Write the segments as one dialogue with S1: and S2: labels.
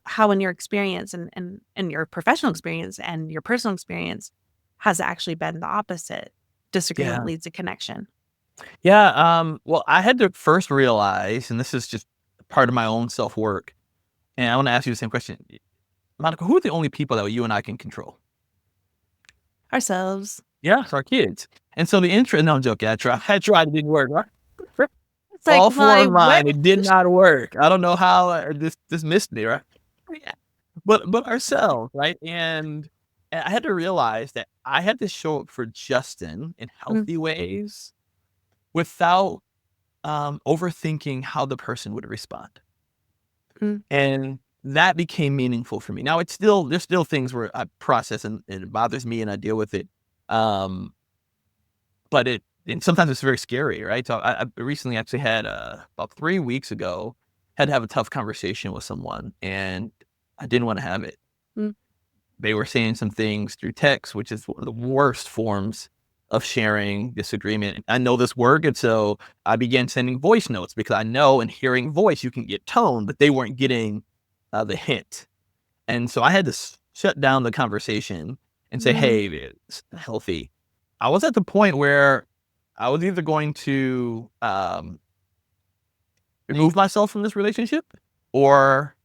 S1: how in your experience and your professional experience and your personal experience has actually been the opposite. Disagreement
S2: Yeah.
S1: leads to connection.
S2: Yeah. Well, I had to first realize, and this is just part of my own self work. And I want to ask you the same question. Monica, who are the only people that you and I can control?
S1: Ourselves.
S2: Yeah, it's our kids. And so the interest, no, I'm joking. I tried, it didn't work. Right?
S1: It's like
S2: All four
S1: my
S2: of
S1: where
S2: mine, it did not work. I don't know how this missed me, right? Yeah. But ourselves, right? And I had to realize that I had to show up for Justin in
S1: mm,
S2: healthy ways without overthinking how the person would respond.
S1: mm,
S2: And that became meaningful for me. Now there's still things where I process and it bothers me and I deal with it. Um, but and sometimes it's very scary, right? So I recently actually had about 3 weeks ago had to have a tough conversation with someone, and I didn't want to have it.
S1: mm,
S2: They were saying some things through text, which is one of the worst forms of sharing disagreement. I know this work, and so I began sending voice notes because I know in hearing voice you can get tone, but they weren't getting the hint. And so I had to shut down the conversation and say,
S1: mm,
S2: "Hey, it's healthy." I was at the point where I was either going to remove myself from this relationship, or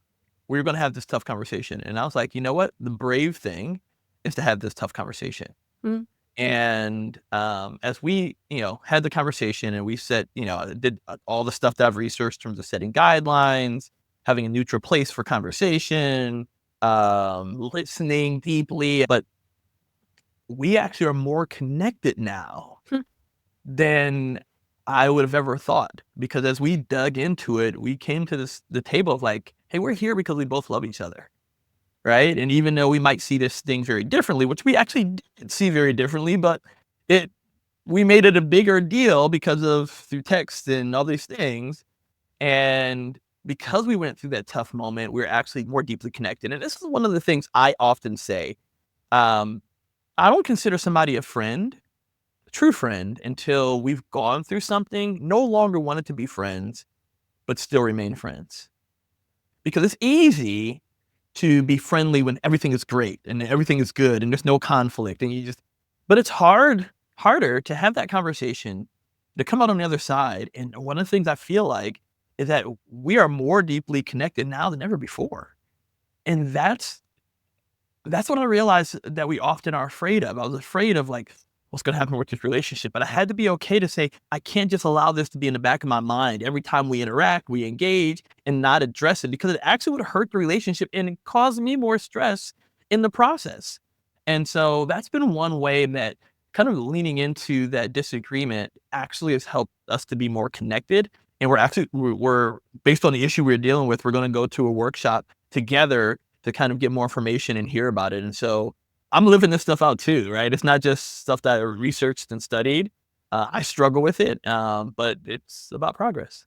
S2: we were going to have this tough conversation. And I was like, you know what? The brave thing is to have this tough conversation.
S1: mm,
S2: And as we, had the conversation and we set, did all the stuff that I've researched in terms of setting guidelines, having a neutral place for conversation, listening deeply. But we actually are more connected now
S1: mm,
S2: than I would have ever thought. Because as we dug into it, we came to the table of like, hey, we're here because we both love each other. Right. And even though we might see this thing very differently, which we actually did see very differently, but it we made it a bigger deal because of through text and all these things. And because we went through that tough moment, we're actually more deeply connected. And this is one of the things I often say. Um, I don't consider somebody a friend, a true friend, until we've gone through something, no longer wanted to be friends, but still remain friends. Because it's easy to be friendly when everything is great and everything is good and there's no conflict and but it's harder to have that conversation to come out on the other side. And one of the things I feel like is that we are more deeply connected now than ever before. And that's what I realized that we often are afraid of. I was afraid of like, what's going to happen with this relationship? But I had to be okay to say, I can't just allow this to be in the back of my mind every time we interact, we engage, and not address it because it actually would hurt the relationship and it caused me more stress in the process. And so that's been one way that kind of leaning into that disagreement actually has helped us to be more connected. And we're based on the issue we're dealing with, we're going to go to a workshop together to kind of get more information and hear about it. And so I'm living this stuff out too, right? It's not just stuff that I researched and studied. I struggle with it, but it's about progress.